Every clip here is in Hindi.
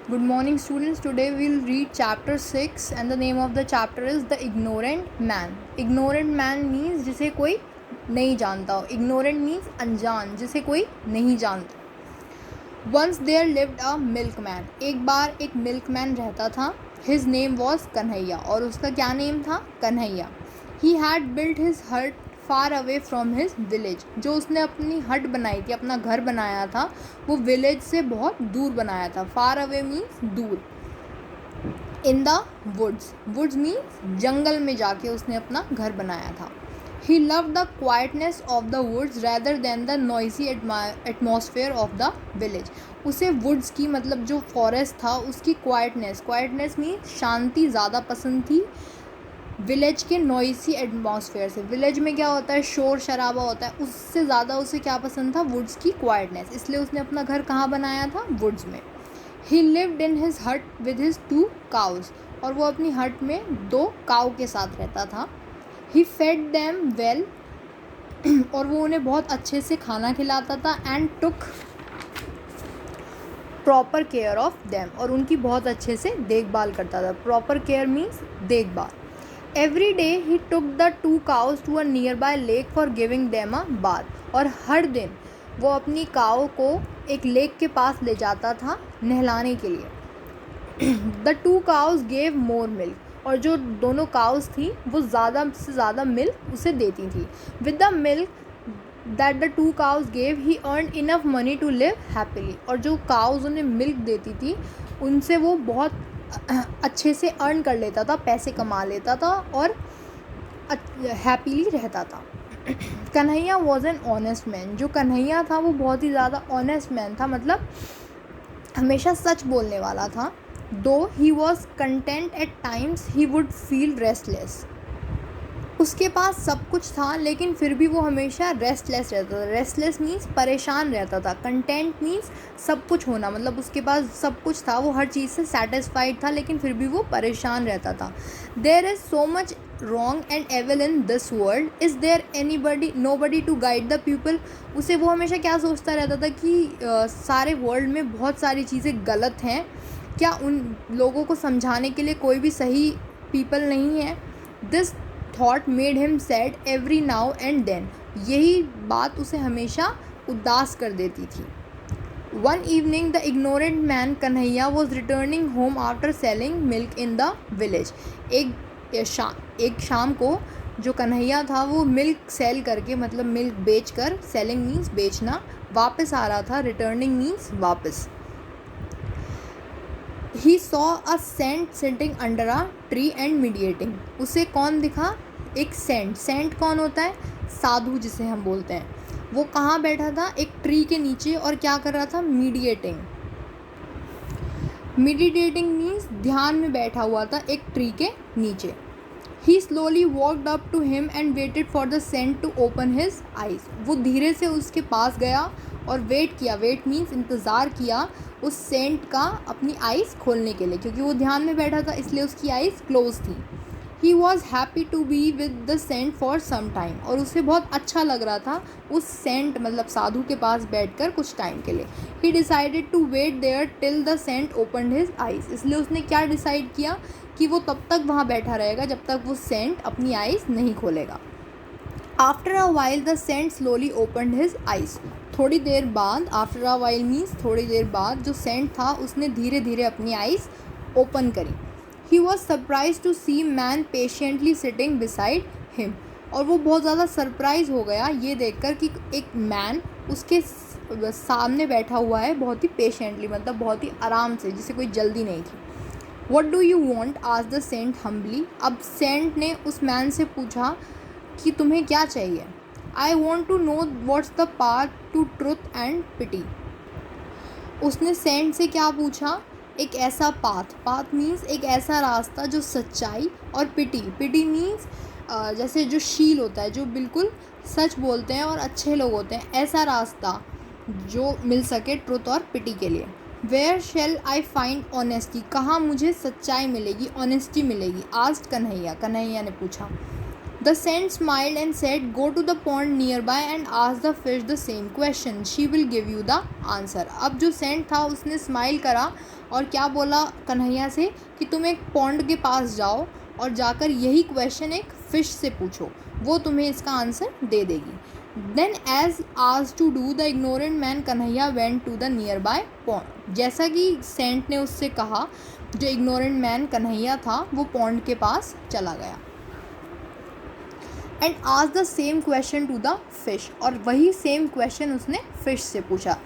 Good morning, students. Today we'll read chapter 6 and the name of the chapter is The Ignorant Man. Ignorant man means जिसे कोई नहीं जानता हो. Ignorant means अनजान, जिसे कोई नहीं जानता. Once there lived a milkman. एक बार एक milkman रहता था. His name was कन्हैया और उसका क्या नेम था? Kanhaiya. He had built his hut far away from his village. जो उसने अपनी हट बनाई थी, अपना घर बनाया था, वो विलेज से बहुत दूर बनाया था. फार अवे मीन्स दूर. In the woods. Woods means जंगल में जाके उसने अपना घर बनाया था. He love the quietness of the woods rather than the noisy atmosphere of the village. उसे वुड्स की मतलब जो फॉरेस्ट था उसकी क्वाइटनेस मीन्स शांति ज़्यादा पसंद थी विलेज के नॉइसी एटमॉस्फेयर से. विलेज में क्या होता है, शोर शराबा होता है, उससे ज़्यादा उसे क्या पसंद था, वुड्स की क्वाइटनेस. इसलिए उसने अपना घर कहाँ बनाया था, वुड्स में. ही लिव्ड इन हिज हट विद हिज 2 काउज. और वो अपनी हट में 2 काऊ के साथ रहता था. ही फेड देम वेल. और वो उन्हें बहुत अच्छे से खाना खिलाता था. And took proper care of them. और उनकी बहुत अच्छे से देखभाल करता था. प्रॉपर केयर मीन्स देखभाल. Every day he took the 2 cows to a nearby lake for giving them a bath. और हर दिन वो अपनी काऊ को एक लेक के पास ले जाता था नहलाने के लिए. The 2 cows gave more milk. और जो दोनों काउस थी वो ज़्यादा से ज़्यादा मिल्क उसे देती थी. With the milk that the 2 cows gave he earned enough money to live happily. और जो काउस उन्हें मिल्क देती थी उनसे वो बहुत अच्छे से अर्न कर लेता था, पैसे कमा लेता था और हैप्पीली रहता था. Kanhaiya was an honest man. जो कन्हैया था वो बहुत ही ज़्यादा ऑनेस्ट मैन था, मतलब हमेशा सच बोलने वाला था. दो he was content eight times he would feel restless. उसके पास सब कुछ था लेकिन फिर भी वो हमेशा रेस्टलेस रहता था. रेस्टलेस मीन्स परेशान रहता था. कंटेंट मीन्स सब कुछ होना, मतलब उसके पास सब कुछ था, वो हर चीज़ से सेटिस्फाइड था लेकिन फिर भी वो परेशान रहता था. There is so much wrong and evil in this world. Is there anybody nobody to guide the people. उसे वो हमेशा क्या सोचता रहता था कि सारे वर्ल्ड में बहुत सारी चीज़ें गलत हैं, क्या उन लोगों को समझाने के लिए कोई भी सही पीपल नहीं है. This thought made him sad every now and then. यही बात उसे हमेशा उदास कर देती थी. One evening the ignorant man Kanhaiya was returning home after selling milk in the village. एक शाम को जो कन्हैया था वो मिल्क सेल करके, मतलब मिल्क बेच कर, सेलिंग मीन्स बेचना, वापस आ रहा था. रिटर्निंग मीन्स वापस. He saw a saint sitting under a tree and mediating. उसे कौन दिखा, एक सेंट. सेंट कौन होता है, साधु जिसे हम बोलते हैं. वो कहाँ बैठा था, एक ट्री के नीचे, और क्या कर रहा था, मीडिएटिंग. मीडिटेटिंग मीन्स ध्यान में बैठा हुआ था एक ट्री के नीचे. He slowly walked up to him and waited for the saint to open his eyes. वो धीरे से उसके पास गया और वेट किया. वेट मीन्स इंतज़ार किया उस सेंट का अपनी आइज़ खोलने के लिए, क्योंकि वो ध्यान में बैठा था इसलिए उसकी आइज़ क्लोज थी. He was happy to be with the saint for some time. और उसे बहुत अच्छा लग रहा था उस सेंट मतलब साधु के पास बैठकर कुछ टाइम के लिए. He decided to wait there till the saint opened his eyes. इसलिए उसने क्या डिसाइड किया कि वो तब तक वहाँ बैठा रहेगा जब तक वो सेंट अपनी आइज़ नहीं खोलेगा. After a while the saint slowly opened his eyes. थोड़ी देर बाद, आफ्टर अ वाइल मीन्स थोड़ी देर बाद, जो सेंट था उसने धीरे धीरे अपनी आइज़ ओपन करी. He was surprise to see man patiently sitting beside him. और वो बहुत ज़्यादा सरप्राइज हो गया ये देखकर कि एक मैन उसके सामने बैठा हुआ है बहुत ही पेशेंटली, मतलब बहुत ही आराम से, जिसे कोई जल्दी नहीं थी. वट डू यू वॉन्ट, आज द सेंट हम्बली. अब सेंट ने उस मैन से पूछा कि तुम्हें क्या चाहिए. I want to know what's the path to truth and pity. उसने सेंट से क्या पूछा, एक ऐसा पाथ मीन्स एक ऐसा रास्ता जो सच्चाई, और पिटी मीन्स जैसे जो शील होता है, जो बिल्कुल सच बोलते हैं और अच्छे लोग होते हैं, ऐसा रास्ता जो मिल सके ट्रुथ और पिटी के लिए. Where shall I find honesty. कहाँ मुझे सच्चाई मिलेगी, ऑनेस्टी मिलेगी. आस्क्ड कन्हैया ने पूछा. The saint smiled and said, "Go to the pond nearby and ask the fish the same question. She will give you the answer." अब जो सेंट था उसने स्माइल करा और क्या बोला कन्हैया से कि तुम एक पॉन्ड के पास जाओ और जाकर यही क्वेश्चन एक फ़िश से पूछो, वो तुम्हें इसका आंसर दे देगी. Then as asked to do, the ignorant man Kanhaiya went to the nearby pond. जैसा कि सेंट ने उससे कहा, जो इग्नोरेंट मैन कन्हैया था वो पॉन्ड के पास चला गया. And asked the same question to the fish, और वही सेम क्वेश्चन उसने फिश से पूछा.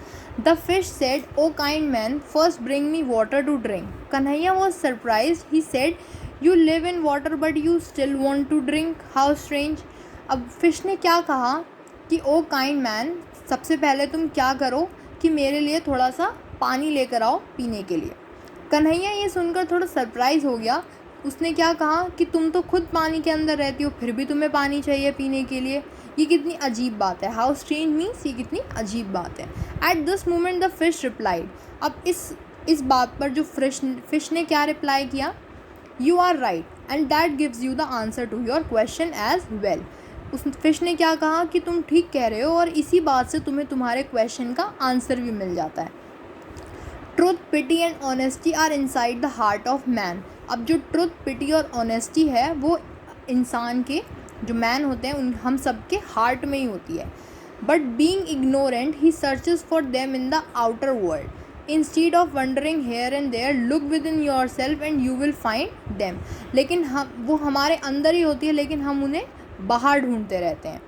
The fish said, "O kind man, first bring me water to drink." Kanhaiya was surprise. He said, "You live in water but you still want to drink? How strange." अब फिश ने क्या कहा कि ओ काइंड मैन, सबसे पहले तुम क्या करो कि मेरे लिए थोड़ा सा पानी लेकर आओ पीने के लिए. कन्हैया ये सुनकर थोड़ा सरप्राइज़ हो गया. उसने क्या कहा कि तुम तो खुद पानी के अंदर रहती हो, फिर भी तुम्हें पानी चाहिए पीने के लिए. ये कितनी अजीब बात है. हाउ स्ट्रेंज मीन्स ये कितनी अजीब बात है. At this moment the fish replied. अब इस बात पर जो फिश ने क्या रिप्लाई किया, "You are right and that gives you the answer to your question as well." उस फिश ने क्या कहा कि तुम ठीक कह रहे हो और इसी बात से तुम्हें तुम्हारे क्वेश्चन का आंसर भी मिल जाता है. Truth, pity and honesty are inside the heart of man. अब जो ट्रुथ, पिटी और ऑनेस्टी है वो इंसान के, जो मैन होते हैं उन हम सब के हार्ट में ही होती है. But being ignorant he searches for them in the outer world. Instead of wandering here and there, look within yourself and you will find them. लेकिन वो हमारे अंदर ही होती है, लेकिन हम उन्हें बाहर ढूंढते रहते हैं.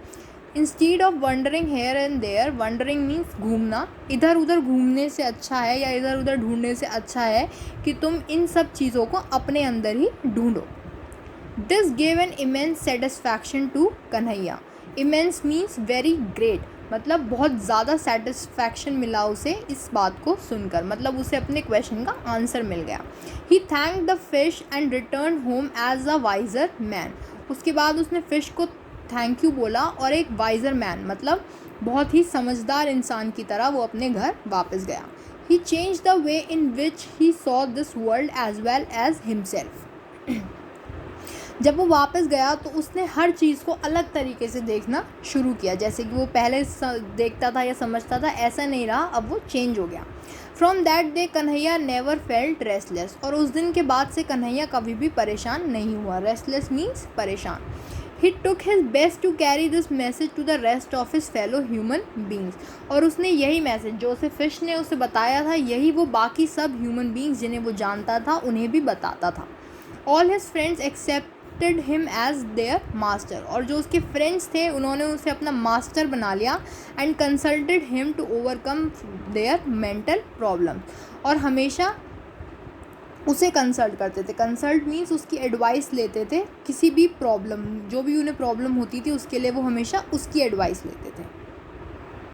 Instead of wandering here and there, wandering means घूमना. इधर उधर घूमने से अच्छा है या इधर उधर ढूंढने से अच्छा है कि तुम इन सब चीज़ों को अपने अंदर ही ढूंढो. This gave an immense satisfaction to Kanhaiya. Immense means very great, मतलब बहुत ज़्यादा सेटिस्फैक्शन मिला उसे इस बात को सुनकर, मतलब उसे अपने क्वेश्चन का आंसर मिल गया. He thank the fish and return home as a wiser man. उसके बाद उसने फ़िश को थैंक यू बोला और एक वाइजर मैन, मतलब बहुत ही समझदार इंसान की तरह वो अपने घर वापस गया. He change the way in which he saw this world as well as himself. जब वो वापस गया तो उसने हर चीज़ को अलग तरीके से देखना शुरू किया. जैसे कि वो पहले देखता था या समझता था, ऐसा नहीं रहा, अब वो चेंज हो गया. From that day Kanhaiya never felt restless. और उस दिन के बाद से कन्हैया कभी भी परेशान नहीं हुआ. रेस्टलेस मीन्स परेशान. He took his best to carry this message to the rest of his fellow human beings. और उसने यही मैसेज जो उसे फिश ने उसे बताया था, यही वो बाकी सब ह्यूमन बींग्स जिन्हें वो जानता था उन्हें भी बताता था. All his friends accepted him as their master. और जो उसके फ्रेंड्स थे उन्होंने उसे अपना मास्टर बना लिया. And consulted him to overcome their mental problem. और हमेशा उसे कंसल्ट करते थे. कंसल्ट मीन्स उसकी एडवाइस लेते थे. किसी भी प्रॉब्लम, जो भी उन्हें प्रॉब्लम होती थी उसके लिए वो हमेशा उसकी एडवाइस लेते थे.